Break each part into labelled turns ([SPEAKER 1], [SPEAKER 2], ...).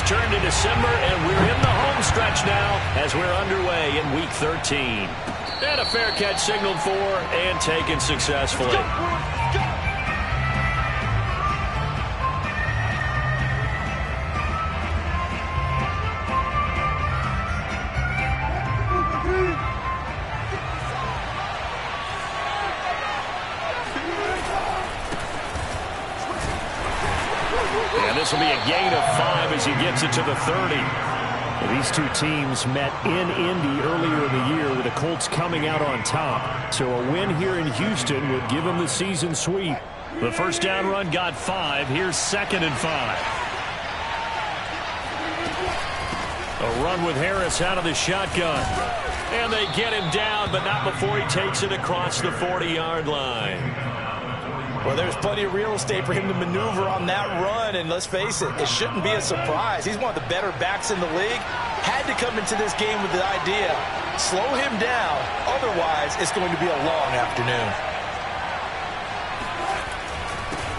[SPEAKER 1] turned to December, and we're in the home stretch now as we're underway in Week 13. And a fair catch signaled for and taken successfully. And this will be a gain of 5 as he gets it to the 30. Well, these two teams met in Indy earlier in the year with the Colts coming out on top. So a win here in Houston would give them the season sweep. The first down run got 5. Here's 2nd and 5. A run with Harris out of the shotgun. And they get him down, but not before he takes it across the 40-yard line.
[SPEAKER 2] Well, there's plenty of real estate for him to maneuver on that run, and let's face it, it shouldn't be a surprise. He's one of the better backs in the league. Had to come into this game with the idea, slow him down, otherwise it's going to be a long afternoon.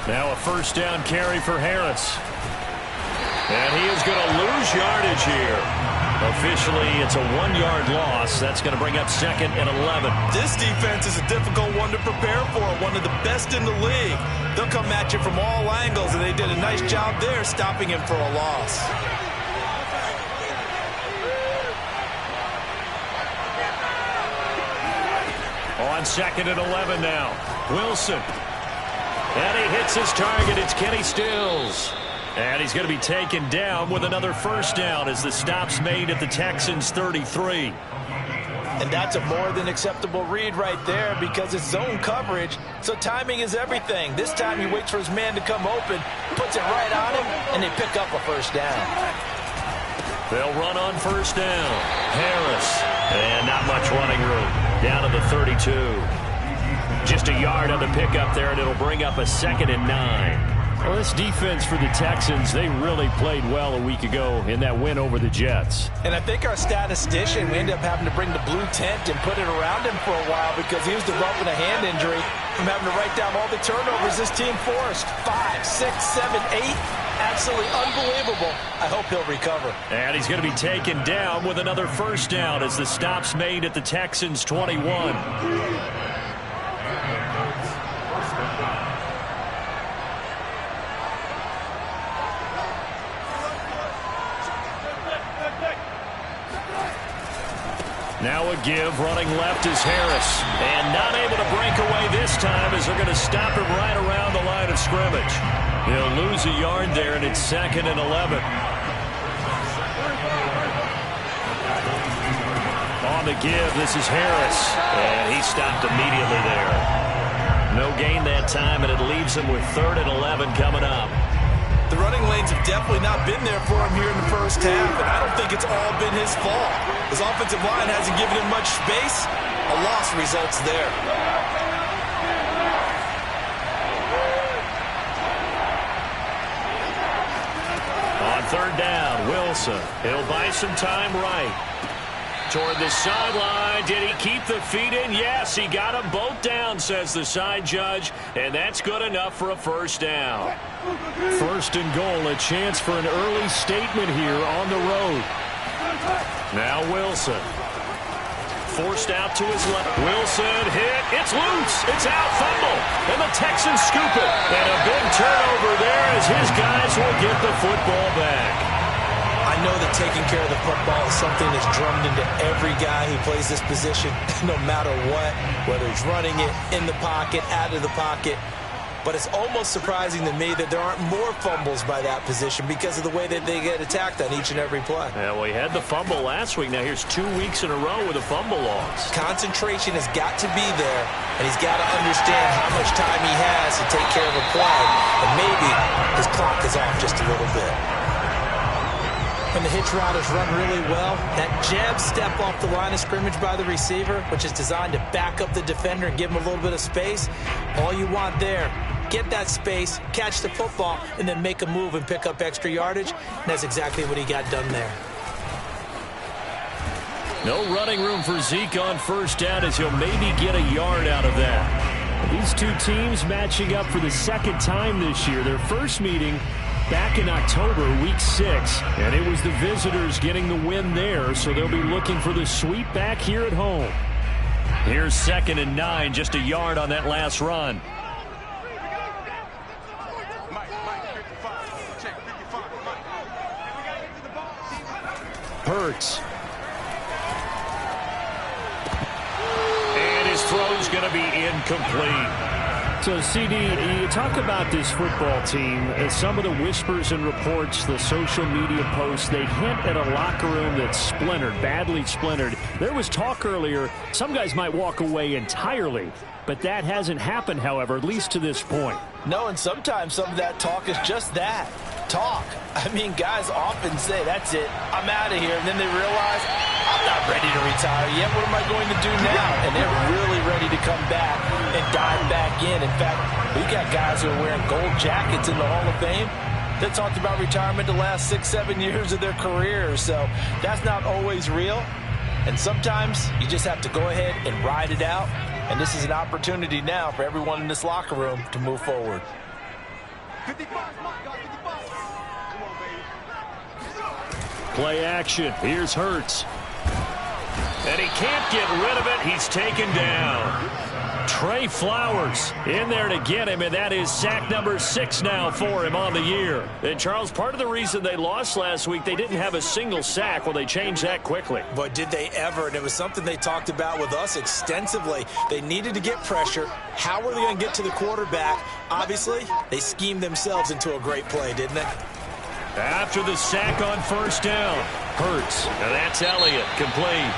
[SPEAKER 1] Now a first down carry for Harris. And he is going to lose yardage here. Officially, it's a 1-yard loss. That's going to bring up 2nd and 11.
[SPEAKER 2] This defense is a difficult one to prepare for, one of the best in the league. They'll come at you from all angles, and they did a nice job there stopping him for a loss.
[SPEAKER 1] On 2nd and 11 now. Wilson. And he hits his target. It's Kenny Stills. And he's going to be taken down with another first down as the stop's made at the Texans' 33.
[SPEAKER 2] And that's a more than acceptable read right there because it's zone coverage, so timing is everything. This time he waits for his man to come open, puts it right on him, and they pick up a first down.
[SPEAKER 1] They'll run on first down. Harris. And not much running room. Down to the 32. Just a yard on the pickup there, and it'll bring up a 2nd and 9. Well, this defense for the Texans, they really played well a week ago in that win over the Jets.
[SPEAKER 2] And I think our statistician, we ended up having to bring the blue tent and put it around him for a while because he was developing a hand injury from having to write down all the turnovers this team forced. 5, 6, 7, 8. Absolutely unbelievable. I hope he'll recover.
[SPEAKER 1] And he's going to be taken down with another first down as the stop's made at the Texans' 21. Now a give, running left is Harris. And not able to break away this time as they're going to stop him right around the line of scrimmage. He'll lose a yard there, and it's 2nd and 11. On the give, this is Harris. And he stopped immediately there. No gain that time, and it leaves him with 3rd and 11 coming up.
[SPEAKER 2] The running lanes have definitely not been there for him here in the first half, and I don't think it's all been his fault. His offensive line hasn't given him much space. A loss results there.
[SPEAKER 1] On 3rd down, Wilson. He'll buy some time right. Toward the sideline. Did he keep the feet in? Yes, he got them both down, says the side judge, and that's good enough for a first down. 1st and goal, a chance for an early statement here on the road. Now Wilson. Forced out to his left. Wilson hit. It's loose. It's out. Fumble. And the Texans scoop it. And a big turnover there as his guys will get the football back.
[SPEAKER 2] I know that taking care of the football is something that's drummed into every guy who plays this position, no matter what, whether he's running it, in the pocket, out of the pocket. But it's almost surprising to me that there aren't more fumbles by that position because of the way that they get attacked on each and every play.
[SPEAKER 1] Yeah, well, he had the fumble last week. Now here's 2 weeks in a row with a fumble loss.
[SPEAKER 2] Concentration has got to be there, and he's got to understand how much time he has to take care of a play. And maybe his clock is off just a little bit. When the hitch route is run really well, that jab step off the line of scrimmage by the receiver, which is designed to back up the defender and give him a little bit of space, all you want there, get that space, catch the football, and then make a move and pick up extra yardage. And that's exactly what he got done there.
[SPEAKER 1] No running room for Zeke on first down as he'll maybe get a yard out of that. These two teams matching up for the 2nd time this year. Their first meeting back in October, week 6, and it was the visitors getting the win there, so they'll be looking for the sweep back here at home. Here's 2nd and 9, just a yard on that last run. Hurts. And his throw's going to be incomplete. So, CD, you talk about this football team, some of the whispers and reports, the social media posts, they hint at a locker room that's splintered, badly splintered. There was talk earlier, some guys might walk away entirely, but that hasn't happened, however, at least to this point.
[SPEAKER 2] No, and sometimes some of that talk is just that, talk. I mean, guys often say, that's it, I'm out of here, and then they realize, I'm not ready to retire yet. What am I going to do now? And they're really ready to come back and dive back in. In fact, we got guys who are wearing gold jackets in the Hall of Fame that talked about retirement the last 6-7 years of their careers. So that's not always real. And sometimes you just have to go ahead and ride it out. And this is an opportunity now for everyone in this locker room to move forward.
[SPEAKER 3] 55,
[SPEAKER 1] Play action. Here's Hurts. And he can't get rid of it. He's taken down. Trey Flowers in there to get him, and that is sack number 6 now for him on the year. And, Charles, part of the reason they lost last week, they didn't have a single sack. Well, they changed that quickly.
[SPEAKER 2] But did they ever? And it was something they talked about with us extensively. They needed to get pressure. How were they going to get to the quarterback? Obviously, they schemed themselves into a great play, didn't they?
[SPEAKER 1] After the sack on 1st down, Hurts. Now that's Elliott, complete.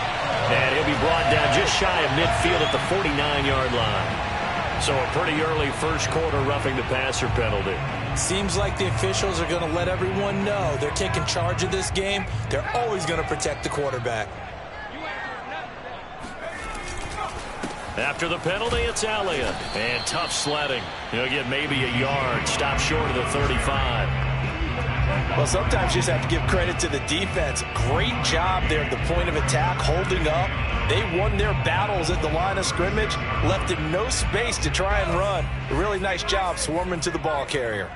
[SPEAKER 1] And he'll be brought down just shy of midfield at the 49-yard line. So a pretty early first quarter roughing the passer penalty.
[SPEAKER 2] Seems like the officials are going to let everyone know they're taking charge of this game. They're always going to protect the quarterback.
[SPEAKER 1] After the penalty, it's Elliott. And tough sledding. He'll get maybe a yard. Stop short of the 35.
[SPEAKER 2] Well, sometimes you just have to give credit to the defense. Great job there at the point of attack, holding up. They won their battles at the line of scrimmage, left him no space to try and run. A really nice job swarming to the ball carrier.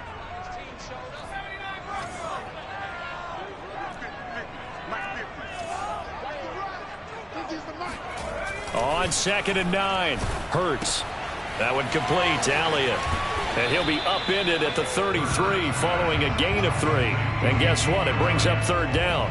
[SPEAKER 1] On 2nd and 9, Hurts. That one complete to Elliott. And he'll be upended at the 33 following a gain of 3. And guess what? It brings up 3rd down.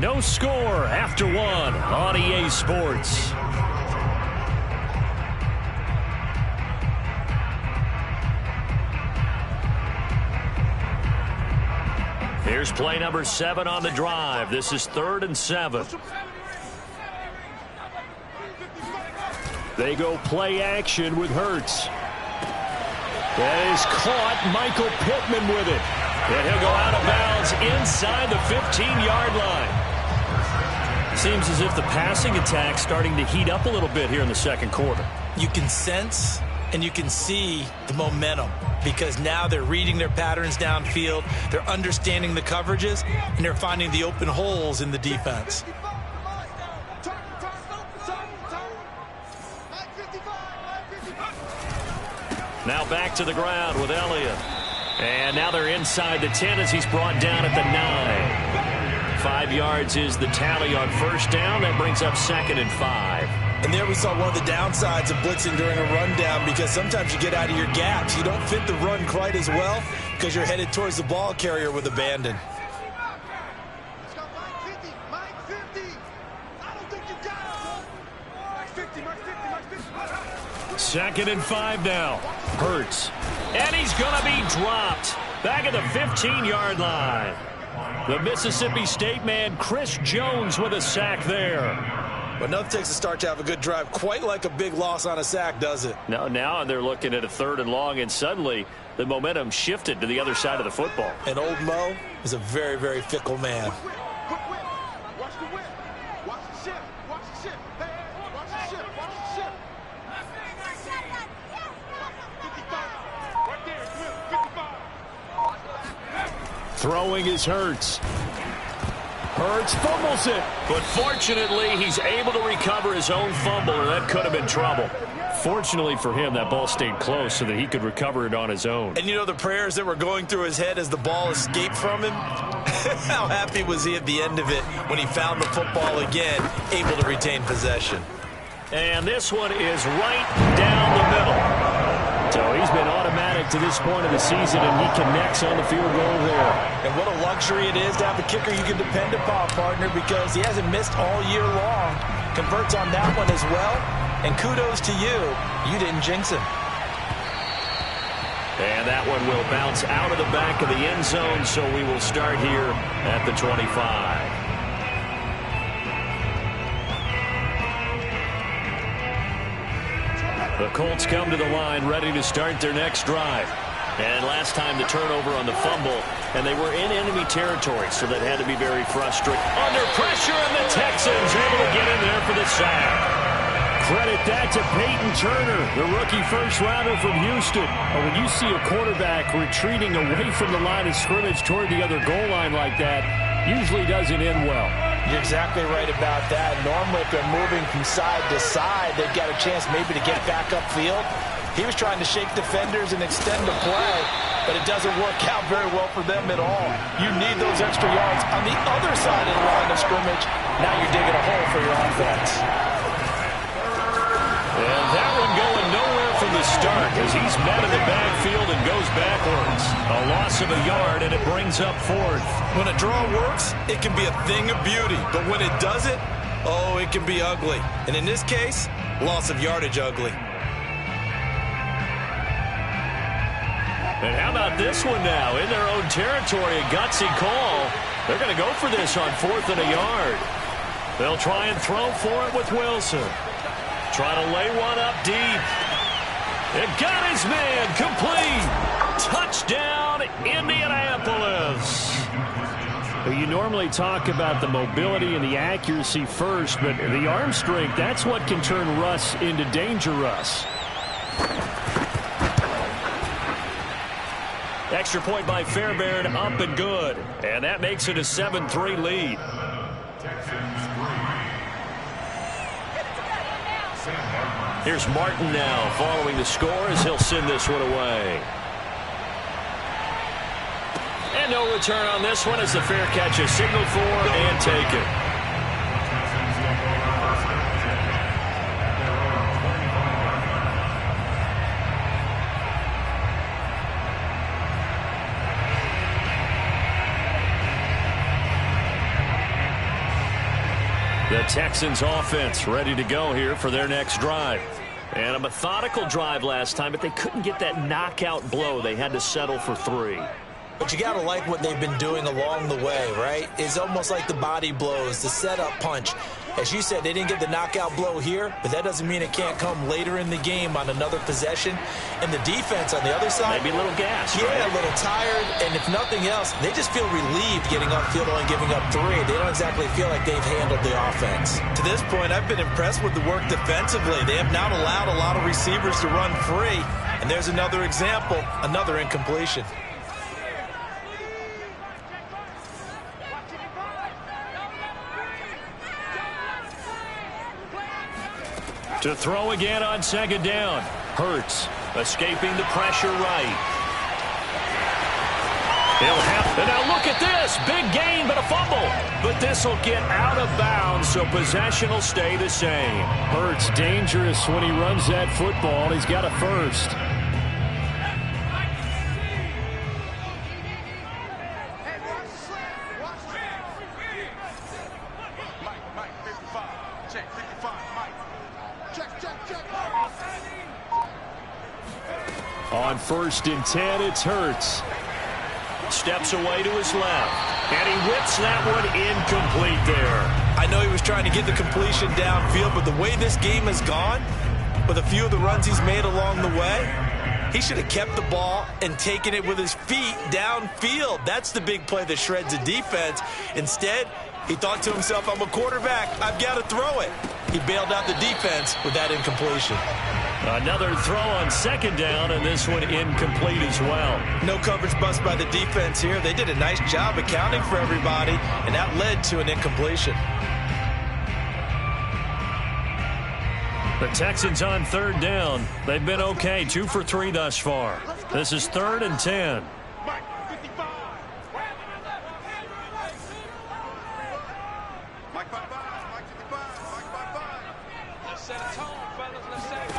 [SPEAKER 1] No score after 1 on EA Sports. Here's play number 7 on the drive. This is 3rd and 7. They go play action with Hurts. That is caught. Michael Pittman with it. And he'll go out of bounds inside the 15-yard line. Seems as if the passing attack's starting to heat up a little bit here in the second quarter.
[SPEAKER 2] You can sense and you can see the momentum because now they're reading their patterns downfield, they're understanding the coverages, and they're finding the open holes in the defense.
[SPEAKER 1] Now back to the ground with Elliott. And now they're inside the 10 as he's brought down at the 9. 5 yards is the tally on 1st down. That brings up 2nd and 5.
[SPEAKER 2] And there we saw one of the downsides of blitzing during a rundown because sometimes you get out of your gaps. You don't fit the run quite as well because you're headed towards the ball carrier with abandon.
[SPEAKER 1] Second and 5 now. Hurts. And he's going to be dropped. Back at the 15-yard line. The Mississippi State man, Chris Jones, with a sack there.
[SPEAKER 2] But nothing takes a start to have a good drive quite like a big loss on a sack, does it?
[SPEAKER 1] No, now they're looking at a 3rd and long, and suddenly the momentum shifted to the other side of the football.
[SPEAKER 2] And old Mo is a very, very fickle man.
[SPEAKER 1] Throwing is Hurts.
[SPEAKER 4] Hurts fumbles it.
[SPEAKER 1] But fortunately, he's able to recover his own fumble, or that could have been trouble.
[SPEAKER 4] Fortunately for him, that ball stayed close so that he could recover it on his own.
[SPEAKER 2] And you know the prayers that were going through his head as the ball escaped from him? How happy was he at the end of it when he found the football again, able to retain possession?
[SPEAKER 1] And this one is right down the middle.
[SPEAKER 4] So he's been automatic to this point of the season, and he connects on the field goal there.
[SPEAKER 2] And what a luxury it is to have a kicker you can depend upon, partner, because he hasn't missed all year long. Converts on that one as well. And kudos to you. You didn't jinx him.
[SPEAKER 1] And that one will bounce out of the back of the end zone, so we will start here at the 25. The Colts come to the line ready to start their next drive. And last time the turnover on the fumble, and they were in enemy territory, so that had to be very frustrating. Under pressure, and the Texans able to get in there for the sack.
[SPEAKER 4] Credit that to Peyton Turner, the rookie first-rounder from Houston. When you see a quarterback retreating away from the line of scrimmage toward the other goal line like that, usually doesn't end well.
[SPEAKER 2] You're exactly right about that. Normally, if they're moving from side to side, they've got a chance maybe to get back upfield. He was trying to shake defenders and extend the play, but it doesn't work out very well for them at all. You need those extra yards on the other side of the line of scrimmage. Now you're digging a hole for your offense.
[SPEAKER 1] And that one going nowhere from the start as he's met in the backfield and goes backwards. A loss of a yard, and it brings up fourth.
[SPEAKER 2] When a draw works, it can be a thing of beauty. But when it doesn't, oh, it can be ugly. And in this case, loss of yardage ugly.
[SPEAKER 1] And how about this one now? In their own territory, a gutsy call. They're going to go for this on 4th and a yard. They'll try and throw for it with Wilson. Try to lay one up deep. It got his man complete. Touchdown, Indianapolis.
[SPEAKER 4] Well, you normally talk about the mobility and the accuracy first, but the arm strength, that's what can turn Russ into Danger Russ.
[SPEAKER 1] Extra point by Fairbairn, up and good. And that makes it a 7-3 lead. Here's Martin now following the score as he'll send this one away. And no return on this one as the fair catch is signaled for and taken. The Texans offense ready to go here for their next drive. And a methodical drive last time, but they couldn't get that knockout blow. They had to settle for 3.
[SPEAKER 2] But you got to like what they've been doing along the way, right? It's almost like the body blows, the setup punch. As you said, they didn't get the knockout blow here, but that doesn't mean it can't come later in the game on another possession. And the defense on the other side,
[SPEAKER 1] maybe a little gas,
[SPEAKER 2] yeah,
[SPEAKER 1] right?
[SPEAKER 2] A little tired. And if nothing else, they just feel relieved getting off field only giving up 3. They don't exactly feel like they've handled the offense. To this point, I've been impressed with the work defensively. They have not allowed a lot of receivers to run free. And there's another example, another incompletion.
[SPEAKER 1] To throw again on 2nd down. Hurts escaping the pressure right. He'll have, and now look at this. Big gain, but a fumble. But this will get out of bounds, so possession will stay the same.
[SPEAKER 4] Hurts dangerous when he runs that football. He's got a first. On 1st and 10, it's Hurts.
[SPEAKER 1] Steps away to his left. And he whips that one incomplete there.
[SPEAKER 2] I know he was trying to get the completion downfield, but the way this game has gone, with a few of the runs he's made along the way, he should have kept the ball and taken it with his feet downfield. That's the big play that shreds the defense. Instead, he thought to himself, I'm a quarterback. I've got to throw it. He bailed out the defense with that incompletion.
[SPEAKER 1] Another throw on second down, and this one incomplete as well.
[SPEAKER 2] No coverage bust by the defense here. They did a nice job accounting for everybody, and that led to an incompletion.
[SPEAKER 1] The Texans on third down. They've been okay, 2 for 3 thus far. This is 3rd and 10.
[SPEAKER 3] Mike 55. Mike 55. Mike 55. Mike 55.
[SPEAKER 5] Let's set a tone, fellas. Let's set it.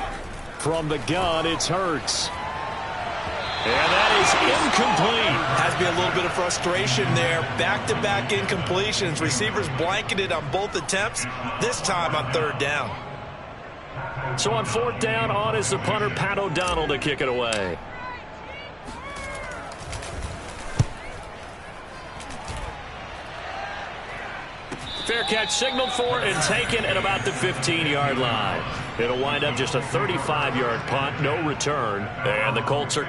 [SPEAKER 1] From the gun, it's Hurts. And that is incomplete.
[SPEAKER 2] Has to be a little bit of frustration there. Back-to-back incompletions. Receivers blanketed on both attempts, this time on third down.
[SPEAKER 1] So on 4th down, on is the punter, Pat O'Donnell, to kick it away. Fair catch signaled for and taken at about the 15-yard line. It'll wind up just a 35-yard punt, no return. And the Colts are...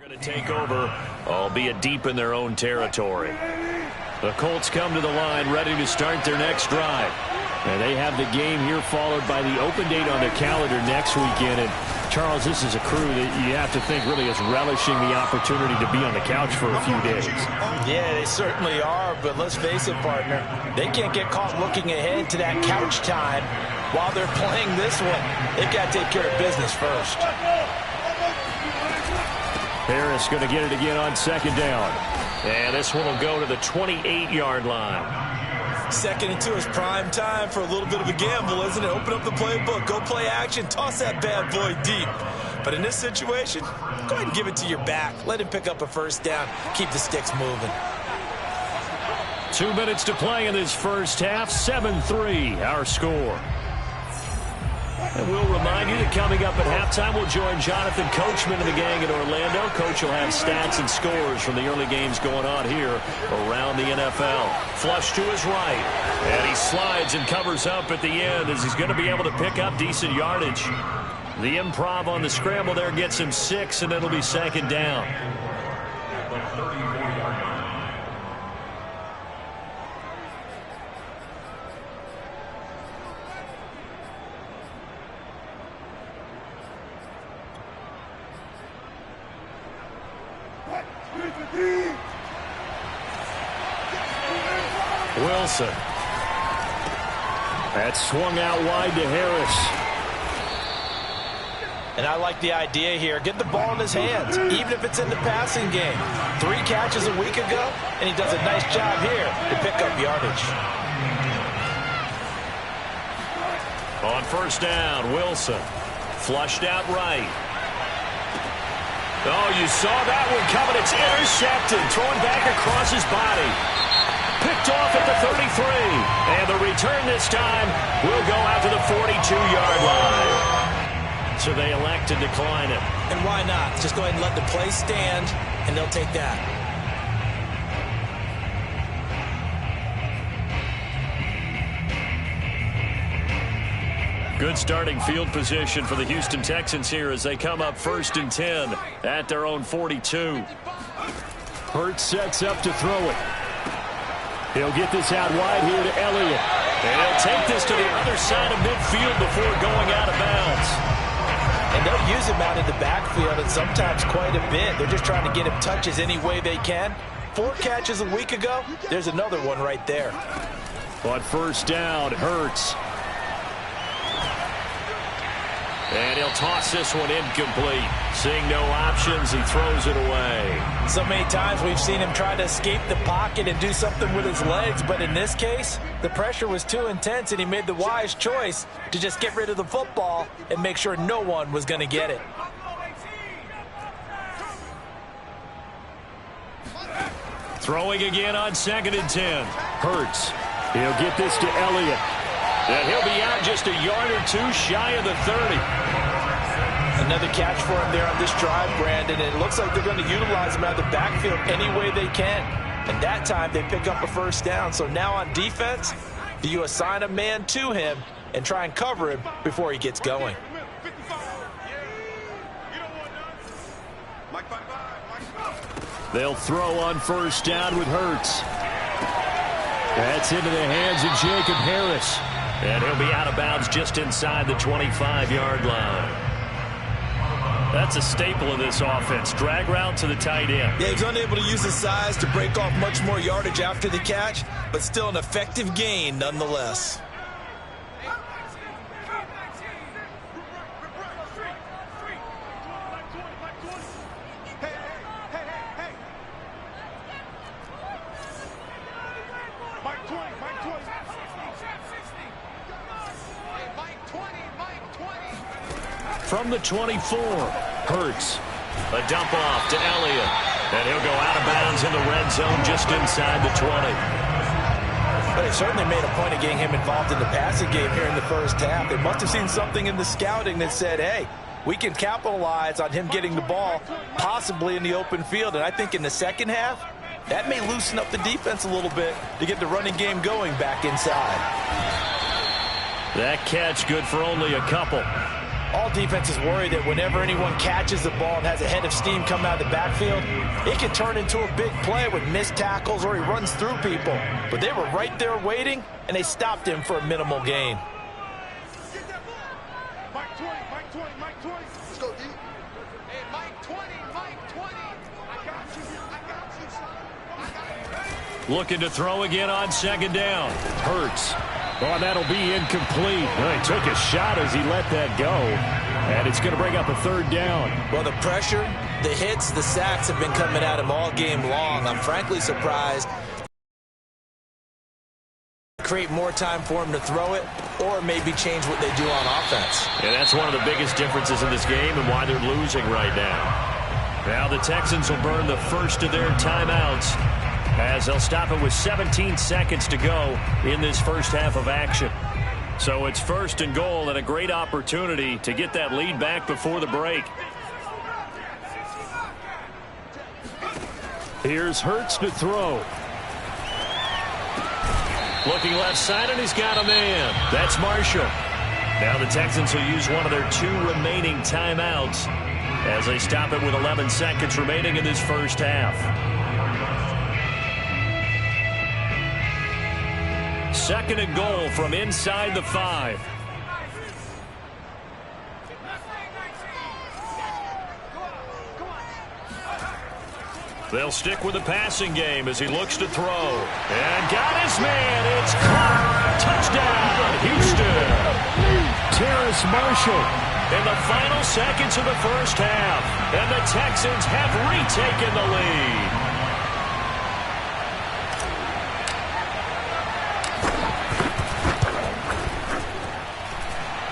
[SPEAKER 1] going to take over, albeit deep in their own territory. The Colts come to the line ready to start their next drive. And they have the game here followed by the open date on their calendar next weekend. And Charles, this is a crew that you have to think really is relishing the opportunity to be on the couch for a few days.
[SPEAKER 2] Yeah, they certainly are, but let's face it, partner. They can't get caught looking ahead to that couch time while they're playing this one. They've got to take care of business first.
[SPEAKER 1] Harris going to get it again on second down. And this one will go to the 28-yard line.
[SPEAKER 2] 2nd and 2 is prime time for a little bit of a gamble, isn't it? Open up the playbook, go play action, toss that bad boy deep. But in this situation, go ahead and give it to your back. Let him pick up a first down. Keep the sticks moving.
[SPEAKER 1] 2 minutes to play in this first half. 7-3, our score. And we'll remind you that coming up at halftime, we'll join Jonathan Coachman and the gang in Orlando. Coach will have stats and scores from the early games going on here around the NFL. Flush to his right. And he slides and covers up at the end as he's going to be able to pick up decent yardage. The improv on the scramble there gets him 6, and it'll be second down. Wilson. That swung out wide to Harris.
[SPEAKER 2] And I like the idea here. Get the ball in his hands, even if it's in the passing game. 3 catches a week ago, and he does a nice job here to pick up yardage.
[SPEAKER 1] On first down, Wilson. Flushed out right. Oh, you saw that one coming. It's intercepted. Thrown back across his body. Picked off at the 33. And the return this time will go out to the 42-yard line. So they elect to decline it.
[SPEAKER 2] And why not? Just go ahead and let the play stand, and they'll take that.
[SPEAKER 1] Good starting field position for the Houston Texans here as they come up 1st and 10 at their own 42.
[SPEAKER 4] Hurts sets up to throw it. He'll get this out wide here to Elliott.
[SPEAKER 1] And he'll take this to the other side of midfield before going out of bounds.
[SPEAKER 2] And they'll use him out in the backfield, and sometimes quite a bit. They're just trying to get him touches any way they can. 4 catches a week ago. There's another one right there.
[SPEAKER 4] On first down, Hurts.
[SPEAKER 1] And he'll toss this one incomplete. Seeing no options, he throws it away.
[SPEAKER 2] So many times we've seen him try to escape the pocket and do something with his legs, but in this case, the pressure was too intense and he made the wise choice to just get rid of the football and make sure no one was going to get it.
[SPEAKER 1] Throwing again on 2nd and 10.
[SPEAKER 4] Hurts. He'll get this to Elliott.
[SPEAKER 1] And he'll be out just a yard or two shy of the 30.
[SPEAKER 2] Another catch for him there on this drive, Brandon, and it looks like they're going to utilize him out of the backfield any way they can. And that time they pick up a first down. So now on defense, do you assign a man to him and try and cover him before he gets going?
[SPEAKER 4] They'll throw on first down with Hurts. That's into the hands of Jacob Harris.
[SPEAKER 1] And he'll be out of bounds just inside the 25-yard line. That's a staple of this offense. Drag route to the tight end.
[SPEAKER 2] Yeah, he's unable to use his size to break off much more yardage after the catch, but still an effective gain nonetheless.
[SPEAKER 1] From the 24, Hurts. A dump off to Elliott. And he'll go out of bounds in the red zone just inside the 20.
[SPEAKER 2] But they certainly made a point of getting him involved in the passing game here in the first half. They must have seen something in the scouting that said, hey, we can capitalize on him getting the ball possibly in the open field. And I think in the second half, that may loosen up the defense a little bit to get the running game going back inside.
[SPEAKER 1] That catch good for only a couple.
[SPEAKER 2] All defenses worry that whenever anyone catches the ball and has a head of steam come out of the backfield, it can turn into a big play with missed tackles or he runs through people. But they were right there waiting, and they stopped him for a minimal gain.
[SPEAKER 3] Mike 20, Mike 20, Mike 20. Let's go, D. Hey, Mike 20, Mike 20. I got you, son. I got you.
[SPEAKER 1] Looking to throw again on 2nd down.
[SPEAKER 4] Hurts. Oh, that'll be incomplete. Well, he took a shot as he let that go. And it's going to bring up a 3rd down.
[SPEAKER 2] Well, the pressure, the hits, the sacks have been coming at him all game long. I'm frankly surprised. Create more time for him to throw it or maybe change what they do on offense.
[SPEAKER 1] And that's one of the biggest differences in this game and why they're losing right now. Now the Texans will burn the first of their timeouts as they'll stop it with 17 seconds to go in this first half of action. So it's 1st and goal and a great opportunity to get that lead back before the break.
[SPEAKER 4] Here's Hurts to throw.
[SPEAKER 1] Looking left side, and he's got a man. That's Marshall. Now the Texans will use one of their 2 remaining timeouts as they stop it with 11 seconds remaining in this first half. 2nd and goal from inside the 5. They'll stick with the passing game as he looks to throw. And got his man. It's caught. Touchdown, Houston.
[SPEAKER 4] Terrace Marshall.
[SPEAKER 1] In the final seconds of the first half. And the Texans have retaken the lead.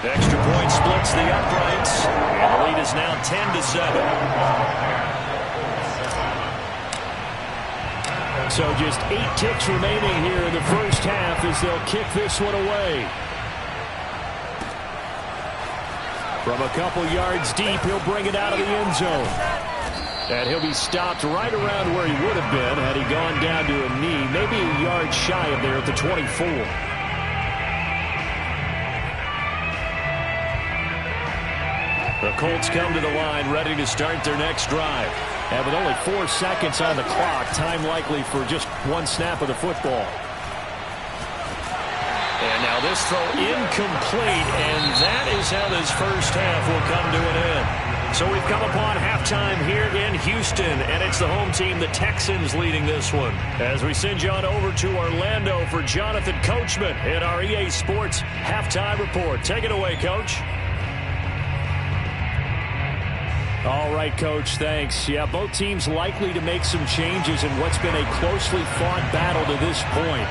[SPEAKER 1] Extra point splits the uprights. And the lead is now 10-7.
[SPEAKER 4] So just 8 ticks remaining here in the first half as they'll kick this one away. From a couple yards deep, he'll bring it out of the end zone. And he'll be stopped right around where he would have been had he gone down to a knee, maybe a yard shy of there at the 24.
[SPEAKER 1] The Colts come to the line ready to start their next drive.
[SPEAKER 4] And with only 4 seconds on the clock, time likely for just 1 snap of the football.
[SPEAKER 1] And now this throw incomplete, and that is how this first half will come to an end. So we've come upon halftime here in Houston, and it's the home team, the Texans, leading this one. As we send you on over to Orlando for Jonathan Coachman in our EA Sports Halftime Report. Take it away, Coach.
[SPEAKER 4] All right, Coach, thanks. Yeah, both teams likely to make some changes in what's been a closely fought battle to this point.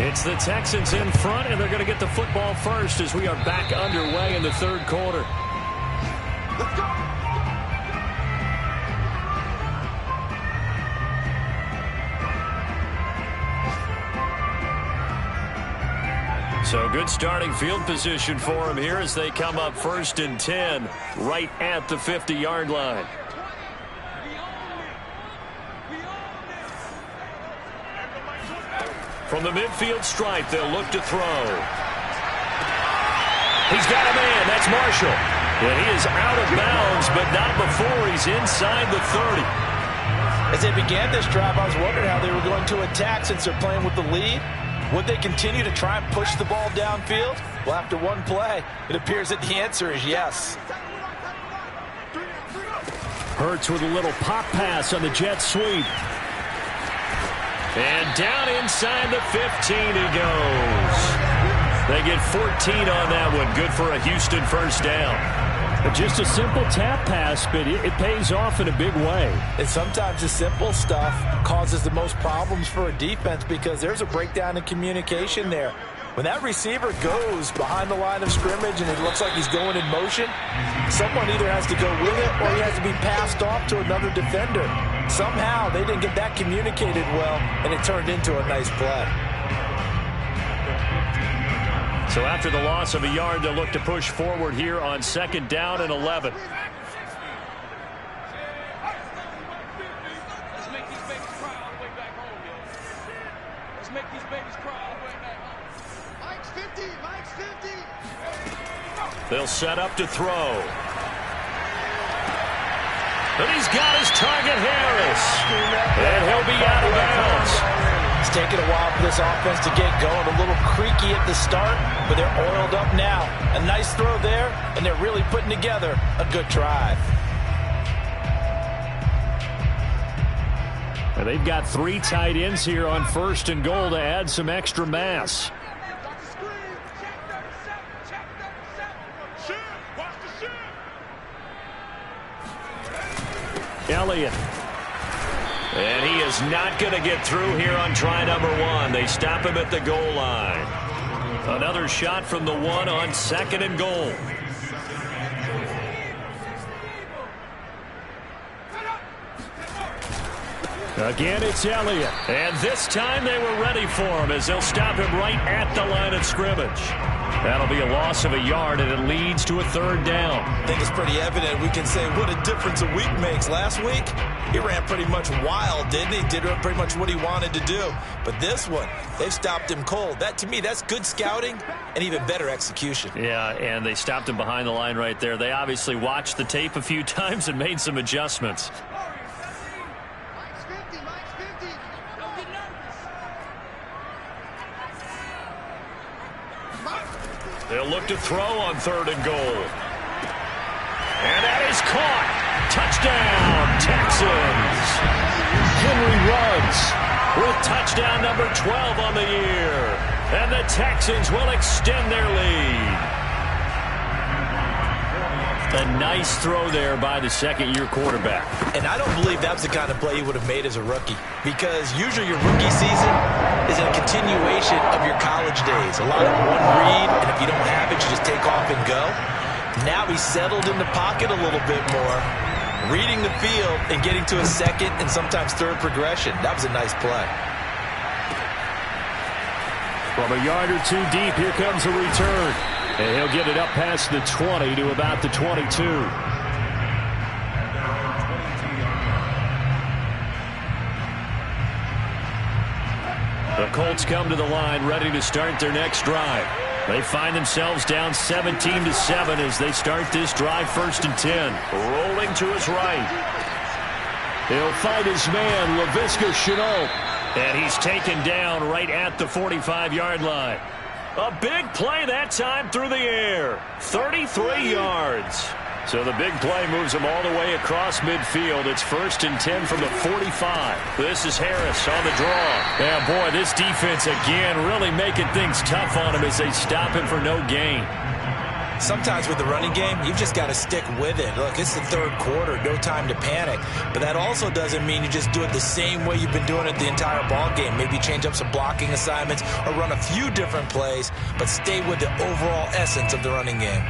[SPEAKER 4] It's the Texans in front, and they're going to get the football first as we are back underway in the third quarter.
[SPEAKER 3] Let's go.
[SPEAKER 1] So good starting field position for them here as they come up 1st and 10 right at the 50-yard line. From the midfield stripe, they'll look to throw. He's got a man. That's Marshall. And he is out of bounds, but not before he's inside the 30.
[SPEAKER 2] As they began this drive, I was wondering how they were going to attack since they're playing with the lead. Would they continue to try and push the ball downfield? Well, after one play, it appears that the answer is yes.
[SPEAKER 4] Hurts with a little pop pass on the jet sweep.
[SPEAKER 1] And down inside the 15 he goes. They get 14 on that one. Good for a Houston first down.
[SPEAKER 4] Just a simple tap pass, but it pays off in a big way.
[SPEAKER 2] And sometimes the simple stuff causes the most problems for a defense because there's a breakdown in communication there. When that receiver goes behind the line of scrimmage and it looks like he's going in motion, someone either has to go with it or he has to be passed off to another defender. Somehow they didn't get that communicated well, and it turned into a nice play.
[SPEAKER 1] So after the loss of a yard, they'll look to push forward here on 2nd down and 11.
[SPEAKER 5] Let's make these babies cry all the way back home, yo. Let's make these babies cry all the way back home.
[SPEAKER 3] Mike's 50. Mike's 50.
[SPEAKER 1] They'll set up to throw. And he's got his target, Harris. And he'll be out of bounds.
[SPEAKER 2] It's taken a while for this offense to get going. A little creaky at the start, but they're oiled up now. A nice throw there, and they're really putting together a good drive.
[SPEAKER 4] And they've got 3 tight ends here on 1st and goal to add some extra mass. Elliott.
[SPEAKER 1] And he is not going to get through here on try number 1. They stop him at the goal line. Another shot from the 1 on 2nd and goal.
[SPEAKER 4] Again, it's Elliott.
[SPEAKER 1] And this time they were ready for him as they'll stop him right at the line of scrimmage. That'll be a loss of a yard, and it leads to a 3rd down.
[SPEAKER 2] I think it's pretty evident. We can say what a difference a week makes. Last week, he ran pretty much wild, didn't he? Did pretty much what he wanted to do. But this one, they've stopped him cold. That, to me, that's good scouting and even better execution.
[SPEAKER 1] Yeah, and they stopped him behind the line right there. They obviously watched the tape a few times and made some adjustments.
[SPEAKER 3] Mike's 50. Mike's 50.
[SPEAKER 5] Don't get nervous.
[SPEAKER 1] They'll look to throw on 3rd and goal. And that is caught. Touchdown, Texans.
[SPEAKER 4] Henry runs
[SPEAKER 1] With touchdown number 12 on the year. And the Texans will extend their lead. A nice throw there by the second-year quarterback.
[SPEAKER 2] And I don't believe that's the kind of play he would have made as a rookie. Because usually your rookie season is a continuation of your college days. A lot of one read, and if you don't have it, you just take off and go. Now he's settled in the pocket a little bit more, reading the field and getting to a second and sometimes third progression. That was a nice play.
[SPEAKER 4] From a yard or two deep, here comes a return. And he'll get it up past the 20 to about the 22. The Colts come to the line ready to start their next drive. They find themselves down 17-7 as they start this drive 1st and 10.
[SPEAKER 1] Rolling to his right.
[SPEAKER 4] He'll fight his man, Laviska Shenault.
[SPEAKER 1] And he's taken down right at the 45-yard line. A big play that time through the air. 33 yards. So the big play moves him all the way across midfield. It's 1st and 10 from the 45. This is Harris on the draw. Yeah, boy, this defense again really making things tough on him as they stop him for no gain.
[SPEAKER 2] Sometimes with the running game, you've just got to stick with it. Look, it's the third quarter, no time to panic. But that also doesn't mean you just do it the same way you've been doing it the entire ball game. Maybe change up some blocking assignments or run a few different plays, but stay with the overall essence of the running game.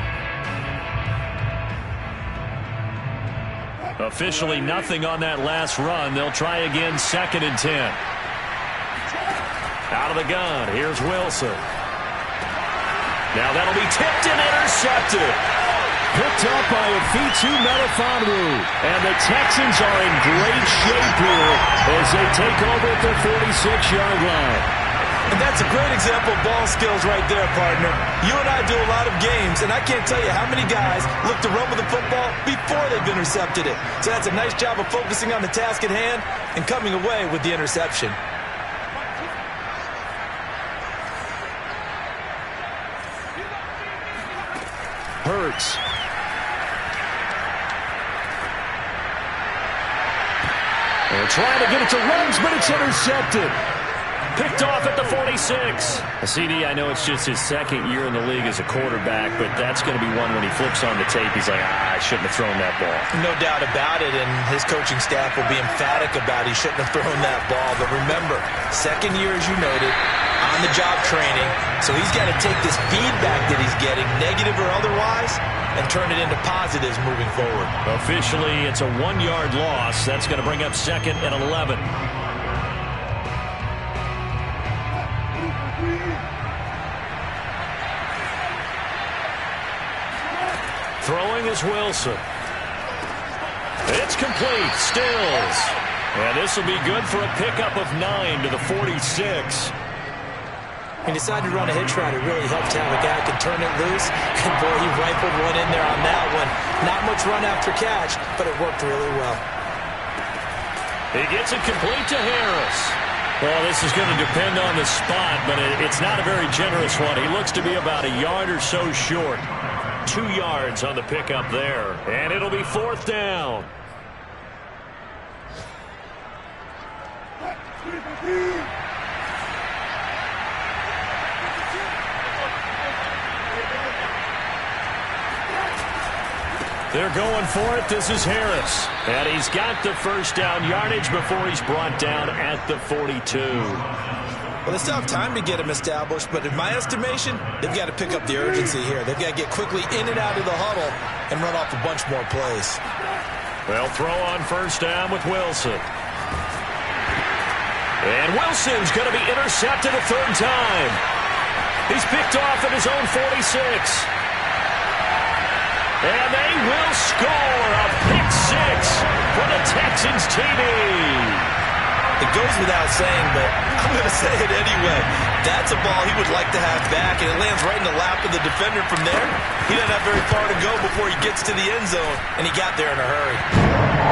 [SPEAKER 1] Officially nothing on that last run. They'll try again, 2nd and 10. Out of the gun, here's Wilson. Now that'll be tipped and intercepted.
[SPEAKER 4] Picked up by Afitu Melifonwu. And the Texans are in great shape here as they take over at their 46-yard line.
[SPEAKER 2] And that's a great example of ball skills right there, partner. You and I do a lot of games, and I can't tell you how many guys look to run with the football before they've intercepted it. So that's a nice job of focusing on the task at hand and coming away with the interception.
[SPEAKER 4] Hurts. They're trying to get it to Ruggs, but it's intercepted.
[SPEAKER 1] Picked off at the 46. CD, I know it's just his 2nd year in the league as a quarterback, but that's going to be one when he flips on the tape, he's like, I shouldn't have thrown that ball.
[SPEAKER 2] No doubt about it, and his coaching staff will be emphatic about he shouldn't have thrown that ball. But remember, 2nd year, as you noted, on-the-job training, so he's got to take this feedback that he's getting, negative or otherwise, and turn it into positives moving forward.
[SPEAKER 1] Officially, it's a 1-yard loss. That's going to bring up 2nd and 11. Throwing is Wilson. It's complete. Stills. And this will be good for a pickup of 9 to the 46.
[SPEAKER 2] He decided to run a hitch route. It really helped to have a guy who can turn it loose. And boy, he rifled one in there on that one. Not much run after catch, but it worked really well.
[SPEAKER 1] He gets it complete to Harris. Well, this is going to depend on the spot, but it's not a very generous one. He looks to be about a yard or so short. 2 yards on the pickup there. And it'll be 4th down. They're going for it. This is Harris. And he's got the 1st down yardage before he's brought down at the 42.
[SPEAKER 2] Well, they still have time to get him established, but in my estimation, they've got to pick up the urgency here. They've got to get quickly in and out of the huddle and run off a bunch more plays.
[SPEAKER 1] They'll throw on 1st down with Wilson. And Wilson's going to be intercepted a 3rd time. He's picked off at his own 46. And they will score a pick 6 for the Texans TD.
[SPEAKER 2] It goes without saying, but I'm going to say it anyway. That's a ball he would like to have back, and it lands right in the lap of the defender from there. He doesn't have very far to go before he gets to the end zone, and he got there in a hurry.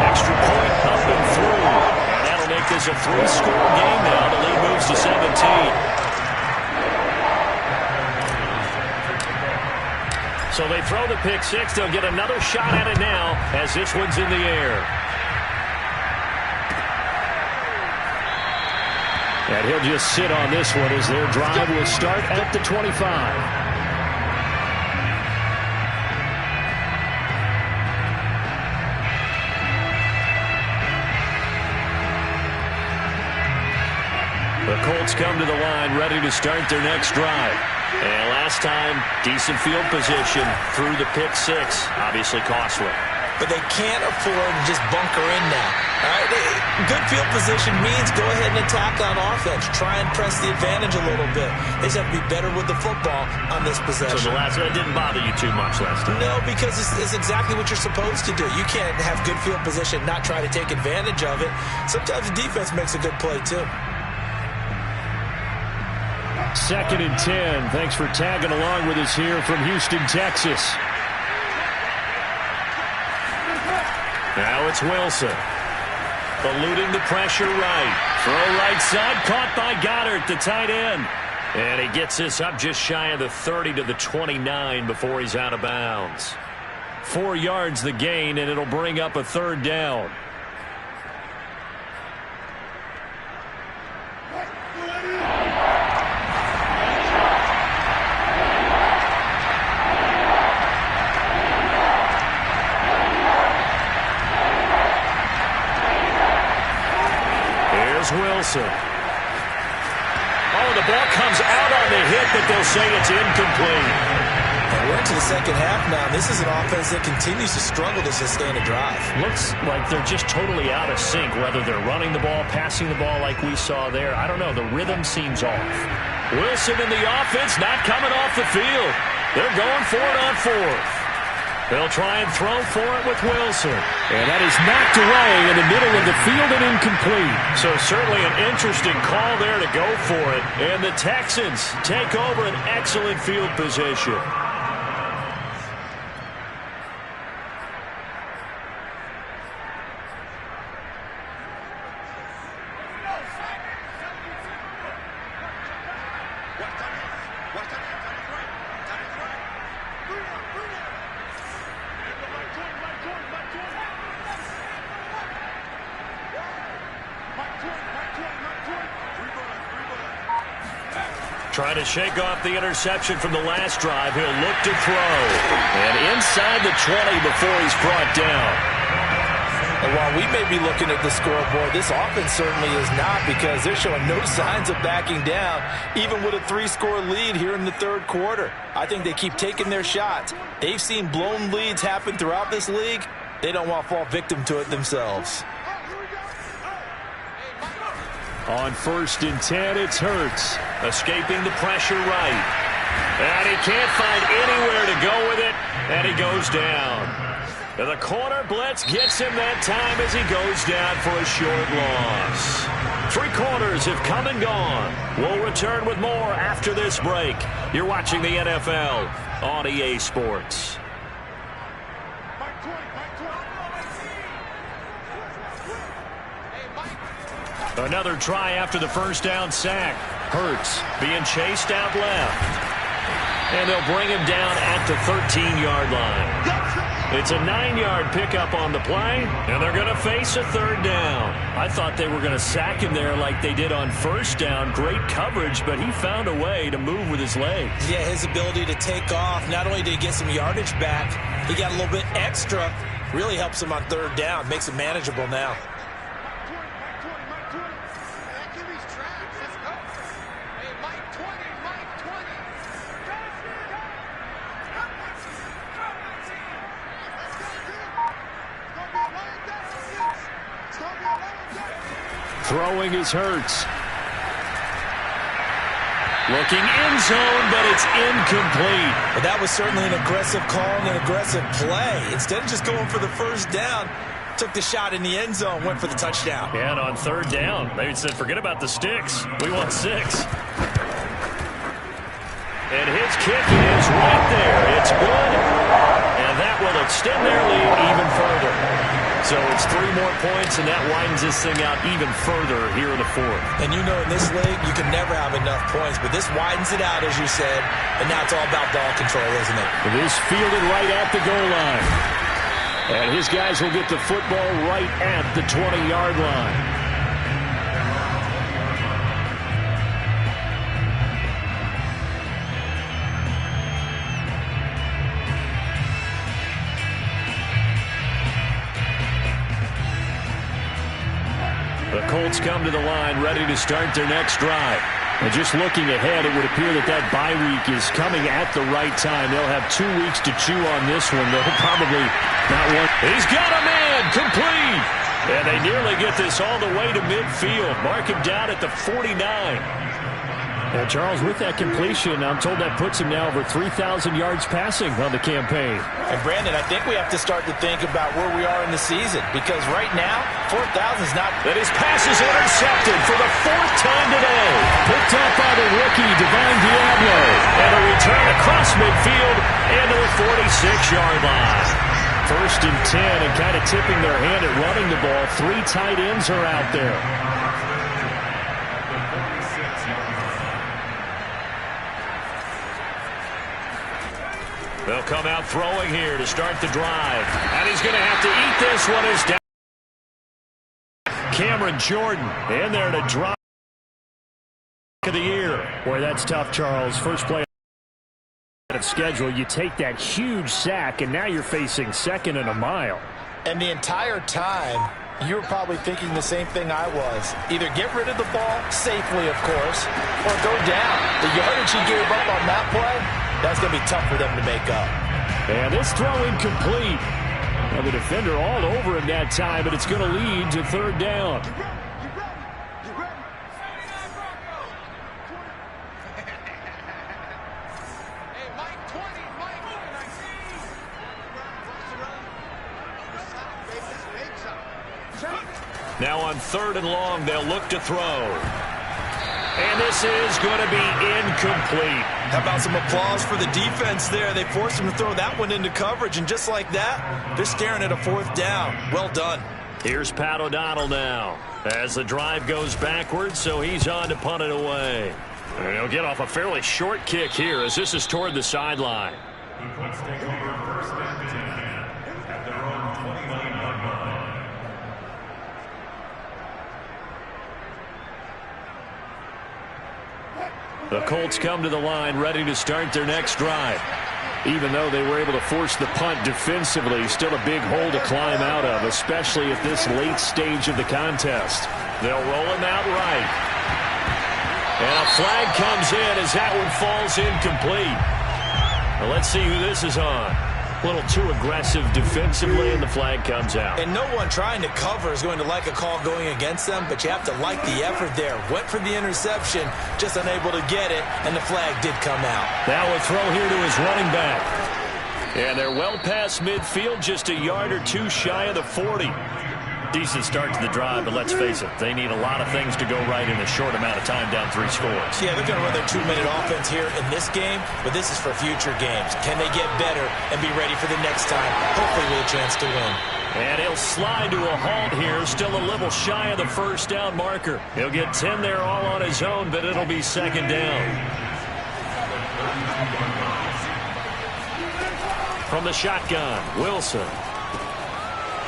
[SPEAKER 1] Extra point up and through. And that'll make this a 3-score game now. The lead moves to 17. So they throw the pick 6. They'll get another shot at it now as this one's in the air.
[SPEAKER 4] And he'll just sit on this one as their drive will start at the 25.
[SPEAKER 1] The Colts come to the line ready to start their next drive. And last time, decent field position through the pick 6. Obviously costly.
[SPEAKER 2] But they can't afford to just bunker in now. All right, good field position means go ahead and attack on offense. Try and press the advantage a little bit. They just have to be better with the football on this possession.
[SPEAKER 1] So the last one didn't bother you too much last time?
[SPEAKER 2] No, because it's exactly what you're supposed to do. You can't have good field position, not try to take advantage of it. Sometimes the defense makes a good play, too.
[SPEAKER 4] 2nd and 10. Thanks for tagging along with us here from Houston, Texas.
[SPEAKER 1] Now it's Wilson. Eluding the pressure right. Throw right side. Caught by Goddard, the tight end. And he gets this up just shy of the 30 to the 29 before he's out of bounds. 4 yards the gain, and it'll bring up a third down. Here's Wilson. Oh, the ball comes out on the hit, but they'll say it's incomplete.
[SPEAKER 2] We're into the second half now. This is an offense that continues to struggle to sustain a drive.
[SPEAKER 1] Looks like they're just totally out of sync, whether they're running the ball, passing the ball like we saw there. I don't know. The rhythm seems off. Wilson in the offense not coming off the field. They're going for it on fourth. They'll try and throw for it with Wilson.
[SPEAKER 4] And that is knocked away in the middle of the field and incomplete.
[SPEAKER 1] So certainly an interesting call there to go for it. And the Texans take over an excellent field position. Trying to shake off the interception from the last drive. He'll look to throw. And inside the 20 before he's brought down.
[SPEAKER 2] And while we may be looking at the scoreboard, this offense certainly is not, because they're showing no signs of backing down, even with a 3-score lead here in the third quarter. I think they keep taking their shots. They've seen blown leads happen throughout this league. They don't want to fall victim to it themselves.
[SPEAKER 4] On 1st and 10, it's Hurts.
[SPEAKER 1] Escaping the pressure right. And he can't find anywhere to go with it. And he goes down. And the corner blitz gets him that time as he goes down for a short loss. 3 quarters have come and gone. We'll return with more after this break. You're watching the NFL on EA Sports. Another try after the first down sack. Hurts being chased out left. And they'll bring him down at the 13-yard line. It's a 9-yard pickup on the play, and they're going to face a third down. I thought they were going to sack him there like they did on first down. Great coverage, but he found a way to move with his legs.
[SPEAKER 2] Yeah, his ability to take off, not only did he get some yardage back, he got a little bit extra. Really helps him on third down, makes it manageable now.
[SPEAKER 4] Throwing is Hurts.
[SPEAKER 1] Looking end zone, but it's incomplete.
[SPEAKER 2] But that was certainly an aggressive call and an aggressive play. Instead of just going for the first down, took the shot in the end zone, went for the touchdown.
[SPEAKER 1] And on third down, they said, forget about the sticks. We want 6. And his kick is right there. It's good. And that will extend their lead even further. So it's 3 more points, and that widens this thing out even further here in the fourth.
[SPEAKER 2] And you know in this league, you can never have enough points, but this widens it out, as you said, and now it's all about ball control, isn't it?
[SPEAKER 4] It is fielded right at the goal line. And his guys will get the football right at the 20-yard line.
[SPEAKER 1] The Colts come to the line ready to start their next drive.
[SPEAKER 4] And just looking ahead, it would appear that bye week is coming at the right time. They'll have 2 weeks to chew on this one. They'll probably not want.
[SPEAKER 1] He's got a man complete. And they nearly get this all the way to midfield. Mark him down at the 49.
[SPEAKER 4] And Charles, with that completion, I'm told that puts him now over 3,000 yards passing on the campaign.
[SPEAKER 2] And Brandon, I think we have to start to think about where we are in the season, because right now, 4,000 is not.
[SPEAKER 1] That his pass is intercepted for the 4th time today.
[SPEAKER 4] Picked up by the rookie, Divine Diablo.
[SPEAKER 1] And a return across midfield into the 46-yard line.
[SPEAKER 4] 1st and 10, and kind of tipping their hand at running the ball. 3 tight ends are out there.
[SPEAKER 1] They'll come out throwing here to start the drive. And he's going to have to eat this one as down. Cameron Jordan in there to drop of the year.
[SPEAKER 4] Boy, that's tough, Charles. First play of schedule, you take that huge sack, and now you're facing second and a mile.
[SPEAKER 2] And the entire time, you were probably thinking the same thing I was. Either get rid of the ball, safely, of course, or go down. The yardage he gave up on that play, that's going to be tough for them to make up.
[SPEAKER 4] And this throw incomplete. Now the defender all over him that time, but it's going to lead to third down.
[SPEAKER 1] Now on 3rd and long, they'll look to throw. And this is going to be incomplete.
[SPEAKER 2] How about some applause for the defense there? They forced him to throw that one into coverage, and just like that, they're staring at a 4th down. Well done.
[SPEAKER 1] Here's Pat O'Donnell now as the drive goes backwards, so he's on to punt it away. And he'll get off a fairly short kick here as this is toward the sideline. The Colts come to the line ready to start their next drive. Even though they were able to force the punt defensively, still a big hole to climb out of, especially at this late stage of the contest. They'll roll him out right. And a flag comes in as that one falls incomplete. Well, let's see who this is on. A little too aggressive defensively, and the flag comes out.
[SPEAKER 2] And no one trying to cover is going to like a call going against them, but you have to like the effort there. Went for the interception, just unable to get it, and the flag did come out.
[SPEAKER 1] Now a throw here to his running back. And they're well past midfield, just a yard or two shy of the 40. Decent start to the drive, but let's face it, they need a lot of things to go right in a short amount of time, down 3 scores.
[SPEAKER 2] Yeah, they're going to run their 2-minute offense here in this game, but this is for future games. Can they get better and be ready for the next time, hopefully with a chance to win?
[SPEAKER 1] And he'll slide to a halt here, still a little shy of the 1st down marker. He'll get 10 there all on his own, but it'll be 2nd down. From the shotgun, Wilson.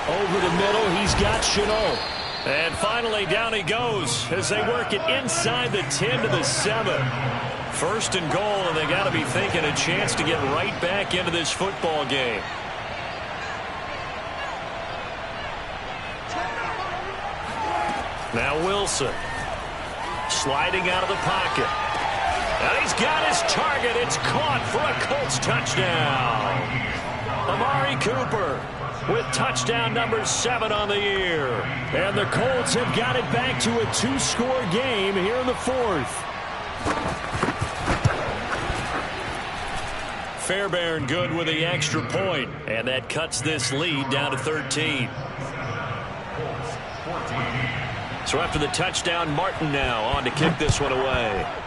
[SPEAKER 1] Over the middle, he's got Chenault. And finally, down he goes as they work it inside the 10 to the 7. 1st and goal, and they got to be thinking a chance to get right back into this football game. Now Wilson. Sliding out of the pocket. And he's got his target. It's caught for a Colts touchdown. Amari Cooper with touchdown number 7 on the year.
[SPEAKER 4] And the Colts have got it back to a 2-score game here in the 4th.
[SPEAKER 1] Fairbairn good with the extra point, and that cuts this lead down to 13. So after the touchdown, Martin now on to kick this one away.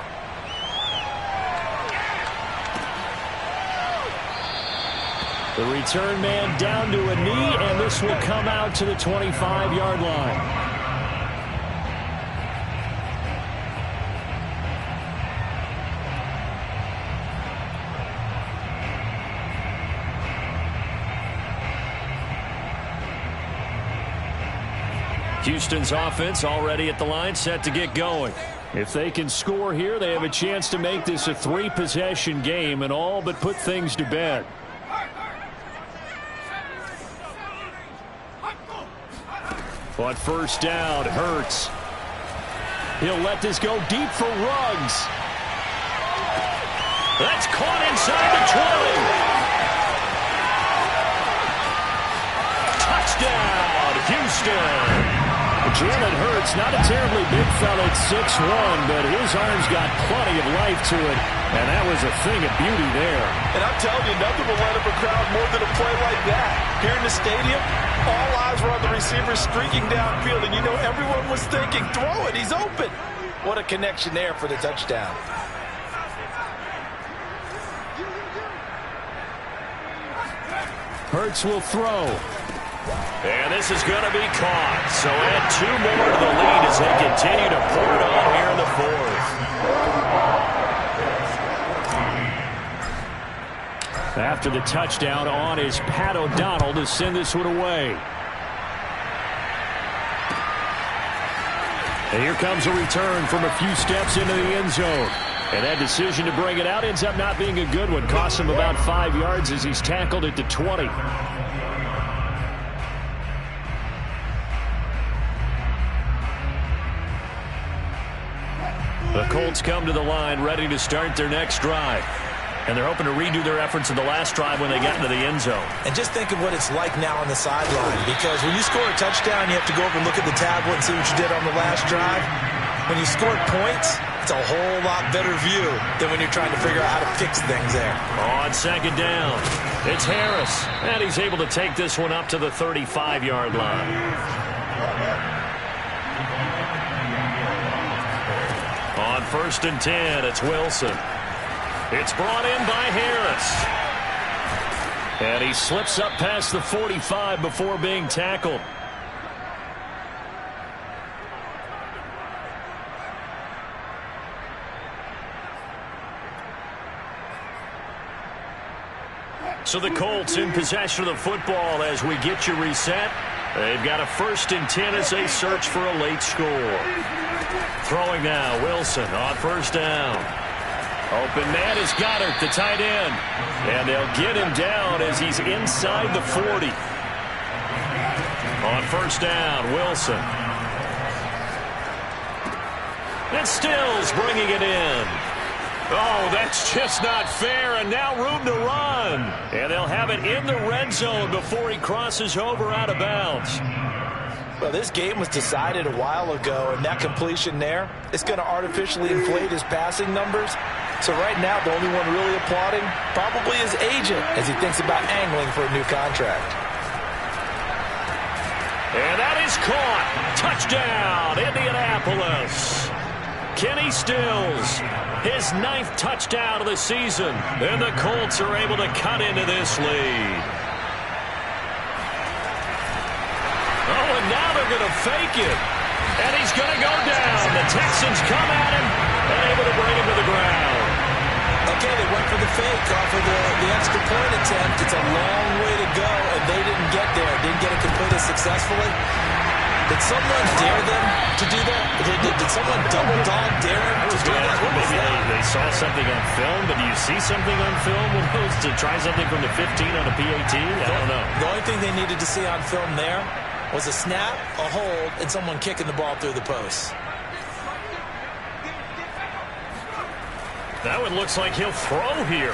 [SPEAKER 4] The return man down to a knee, and this will come out to the 25-yard line.
[SPEAKER 1] Houston's offense already at the line, set to get going.
[SPEAKER 4] If they can score here, they have a chance to make this a 3-possession game and all but put things to bed. On 1st down, Hurts. He'll let this go deep for Ruggs.
[SPEAKER 1] That's caught inside the 20. Touchdown, Houston.
[SPEAKER 4] Jalen Hurts, not a terribly big fella at 6'1", but his arms got plenty of life to it, and that was a thing of beauty there.
[SPEAKER 2] And I'm telling you, nothing will light up a crowd more than a play like that. Here in the stadium, all eyes were on the receiver streaking downfield, and you know everyone was thinking, throw it, he's open. What a connection there for the touchdown.
[SPEAKER 4] Hurts will throw.
[SPEAKER 1] And this is going to be caught. So add 2 more to the lead as they continue to pour it on here in the 4th.
[SPEAKER 4] After the touchdown, on is Pat O'Donnell to send this one away. And here comes a return from a few steps into the end zone. And that decision to bring it out ends up not being a good one. Costs him about 5 yards as he's tackled at the 20. The Colts come to the line ready to start their next drive. And they're hoping to redo their efforts in the last drive when they got into the end zone.
[SPEAKER 2] And just think of what it's like now on the sideline. Because when you score a touchdown, you have to go over and look at the tablet and see what you did on the last drive. When you score points, it's a whole lot better view than when you're trying to figure out how to fix things there.
[SPEAKER 1] On second down, it's Harris. And he's able to take this one up to the 35-yard line. On 1st and 10, it's Wilson. It's brought in by Harris. And he slips up past the 45 before being tackled. So the Colts in possession of the football as we get you reset. They've got a 1st and 10 as they search for a late score. Throwing now, Wilson on 1st down. Open man is Goddard, the tight end. And they'll get him down as he's inside the 40. On 1st down, Wilson. And Stills bringing it in. Oh, that's just not fair, and now room to run. And they'll have it in the red zone before he crosses over out of bounds.
[SPEAKER 2] Well, this game was decided a while ago, and that completion there is going to artificially inflate his passing numbers. So right now, the only one really applauding probably his agent as he thinks about angling for a new contract.
[SPEAKER 1] And that is caught. Touchdown, Indianapolis. Kenny Stills, his 9th touchdown of the season. And the Colts are able to cut into this lead. Oh, and now they're going to fake it. And he's going to go down. The Texans come at him and able to bring him to the ground.
[SPEAKER 2] Okay, they went for the fake off of the extra point attempt. It's a long way to go, and they didn't get there. Didn't get it completed successfully. Did someone dare them to do that? Did someone double dog dare him to do that? What was that?
[SPEAKER 1] They saw something on film, but do you see something on film when it was to try something from the 15 on a PAT? I don't know.
[SPEAKER 2] The only thing they needed to see on film there was a snap, a hold, and someone kicking the ball through the post.
[SPEAKER 1] That one looks like he'll throw here.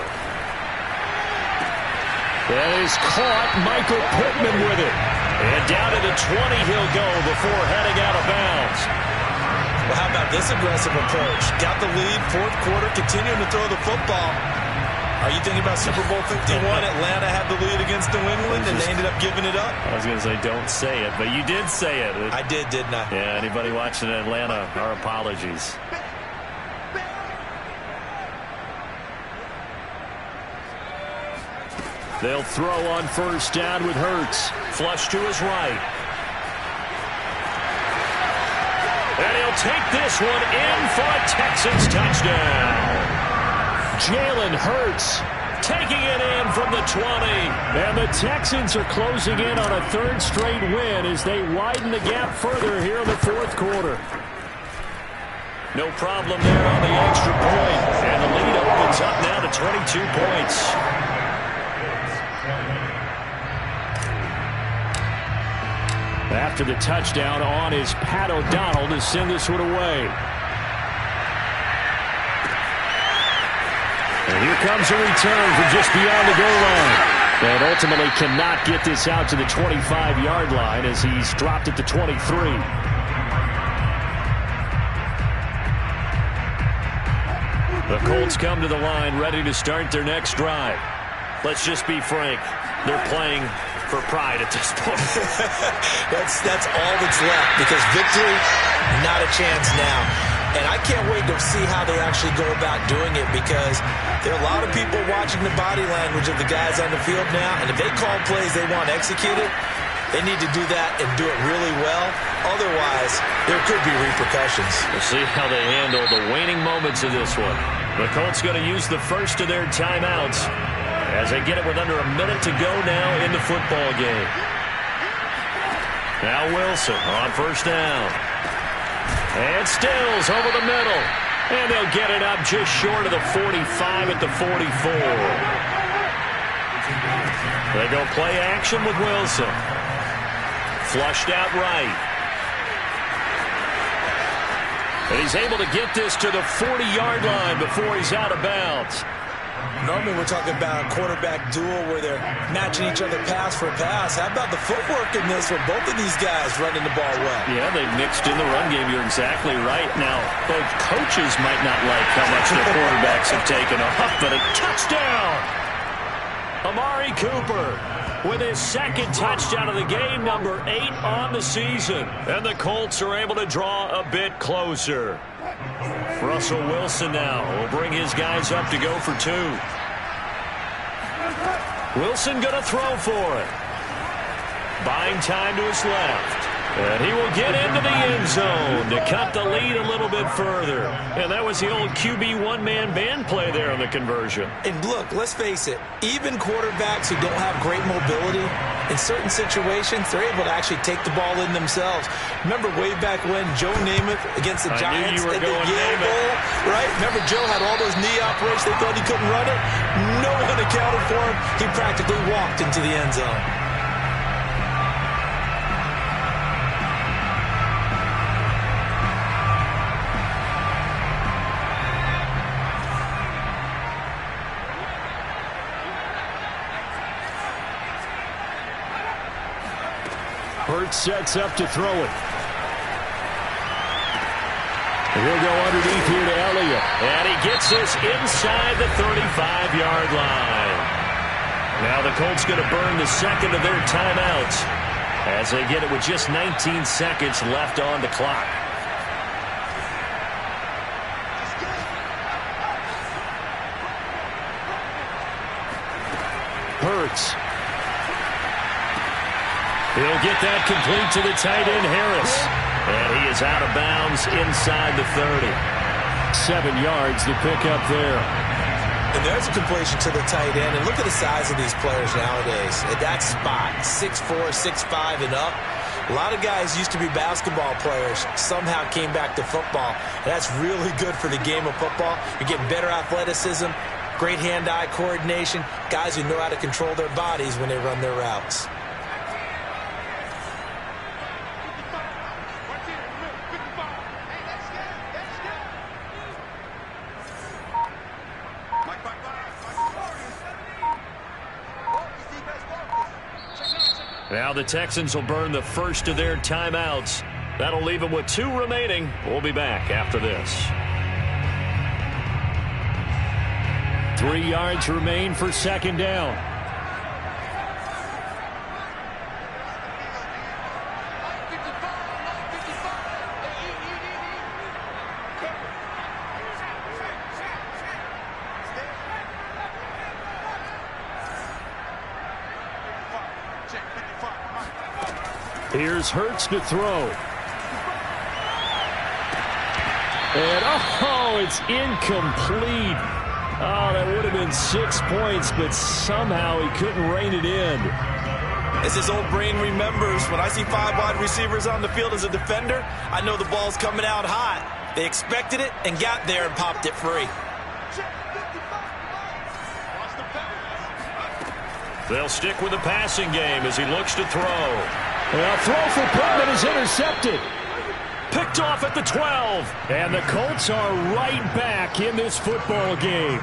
[SPEAKER 4] That is caught. Michael Pittman with it.
[SPEAKER 1] And down to the 20 he'll go before heading out of bounds.
[SPEAKER 2] Well, how about this aggressive approach? Got the lead, 4th quarter, continuing to throw the football. Are you thinking about Super Bowl 51? Atlanta had the lead against New England, and they ended up giving it up?
[SPEAKER 1] I was going to say don't say it, but you did say it.
[SPEAKER 2] I did, didn't I?
[SPEAKER 1] Yeah, anybody watching Atlanta, our apologies.
[SPEAKER 4] They'll throw on 1st down with Hurts.
[SPEAKER 1] Flush to his right. And he'll take this one in for a Texans touchdown.
[SPEAKER 4] Jalen Hurts taking it in from the 20. And the Texans are closing in on a 3rd straight win as they widen the gap further here in the 4th quarter.
[SPEAKER 1] No problem there on the extra point. And the lead opens up now to 22 points.
[SPEAKER 4] After the touchdown, on is Pat O'Donnell to send this one away. And here comes a return from just beyond the goal line. And ultimately cannot get this out to the 25-yard line as he's dropped it to 23.
[SPEAKER 1] The Colts come to the line ready to start their next drive. Let's just be frank. They're playing for pride at this point.
[SPEAKER 2] That's all that's left, because victory, not a chance now. And I can't wait to see how they actually go about doing it, because there are a lot of people watching the body language of the guys on the field now, and if they call plays they want executed, they need to do that and do it really well. Otherwise, there could be repercussions.
[SPEAKER 1] We'll see how they handle the waning moments of this one. The Colts going to use the first of their timeouts. as they get it with under a minute to go now in the football game. Now Wilson on first down. And Stills over the middle. And they'll get it up just short of the 45 at the 44. They go play action with Wilson. Flushed out right. And he's able to get this to the 40-yard line before he's out of bounds.
[SPEAKER 2] Normally we're talking about a quarterback duel where they're matching each other pass for pass. How about the footwork in this for both of these guys running the ball well?
[SPEAKER 1] Yeah, they've mixed in the run game. You're exactly right. Now, both coaches might not like how much the quarterbacks have taken off, but a touchdown! Amari Cooper with his second touchdown of the game, number 8 on the season. And the Colts are able to draw a bit closer. Russell Wilson now will bring his guys up to go for 2. Wilson going to throw for it. Buying time to his left. And he will get into the end zone to cut the lead a little bit further. And that was the old QB one-man band play there on the conversion.
[SPEAKER 2] And look, let's face it, even quarterbacks who don't have great mobility, in certain situations, they're able to actually take the ball in themselves. Remember way back when Joe Namath against the Giants at the Yale Bowl, right? Remember Joe had all those knee operations. They thought he couldn't run it. No one accounted for him. He practically walked into the end zone.
[SPEAKER 4] Hurts sets up to throw it. He'll go underneath here to Elliott.
[SPEAKER 1] And he gets this inside the 35-yard line. Now the Colts going to burn the second of their timeouts as they get it with just 19 seconds left on the clock.
[SPEAKER 4] Hurts.
[SPEAKER 1] He'll get that complete to the tight end, Harris. And he is out of bounds inside the 30.
[SPEAKER 4] 7 yards to pick up there.
[SPEAKER 2] And there's a completion to the tight end. And look at the size of these players nowadays. At that spot, 6'4", 6'5", and up. A lot of guys used to be basketball players, somehow came back to football. And that's really good for the game of football. You're getting better athleticism, great hand-eye coordination, guys who know how to control their bodies when they run their routes.
[SPEAKER 1] Now the Texans will burn the first of their timeouts. That'll leave them with 2 remaining. We'll be back after this.
[SPEAKER 4] 3 yards remain for second down. Here's Hurts to throw. And, oh, it's incomplete. Oh, that would have been 6 points, but somehow he couldn't rein it in.
[SPEAKER 2] As his old brain remembers, when I see 5 wide receivers on the field as a defender, I know the ball's coming out hot. They expected it and got there and popped it free.
[SPEAKER 1] They'll stick with the passing game as he looks to throw.
[SPEAKER 4] Well, throw for Pittman is intercepted.
[SPEAKER 1] Picked off at the 12.
[SPEAKER 4] And the Colts are right back in this football game.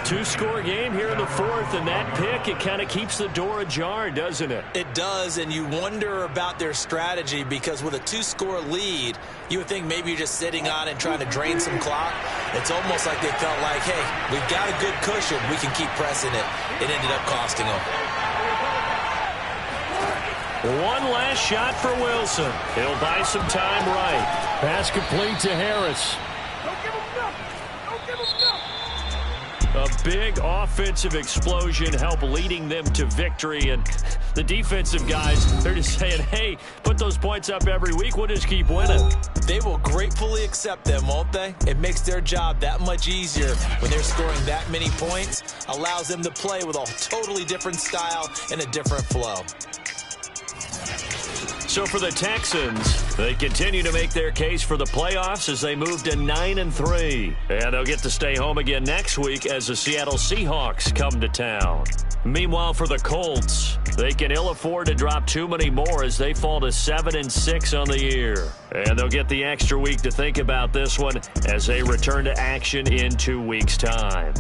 [SPEAKER 1] 2-score game here in the 4th, and that pick, it kind of keeps the door ajar, doesn't it?
[SPEAKER 2] It does, and you wonder about their strategy because with a 2-score lead, you would think maybe you're just sitting on it and trying to drain some clock. It's almost like they felt like, hey, we've got a good cushion. We can keep pressing it. It ended up costing them.
[SPEAKER 1] One last shot for Wilson. He'll buy some time right.
[SPEAKER 4] Pass complete to Harris.
[SPEAKER 1] A big offensive explosion help leading them to victory. And the defensive guys, they're just saying, hey, put those points up every week. We'll just keep winning.
[SPEAKER 2] They will gratefully accept them, won't they? It makes their job that much easier when they're scoring that many points. Allows them to play with a totally different style and a different flow.
[SPEAKER 1] So for the Texans, they continue to make their case for the playoffs as they move to 9-3. And they'll get to stay home again next week as the Seattle Seahawks come to town. Meanwhile, for the Colts, they can ill afford to drop too many more as they fall to 7-6 on the year. And they'll get the extra week to think about this one as they return to action in 2 weeks' time.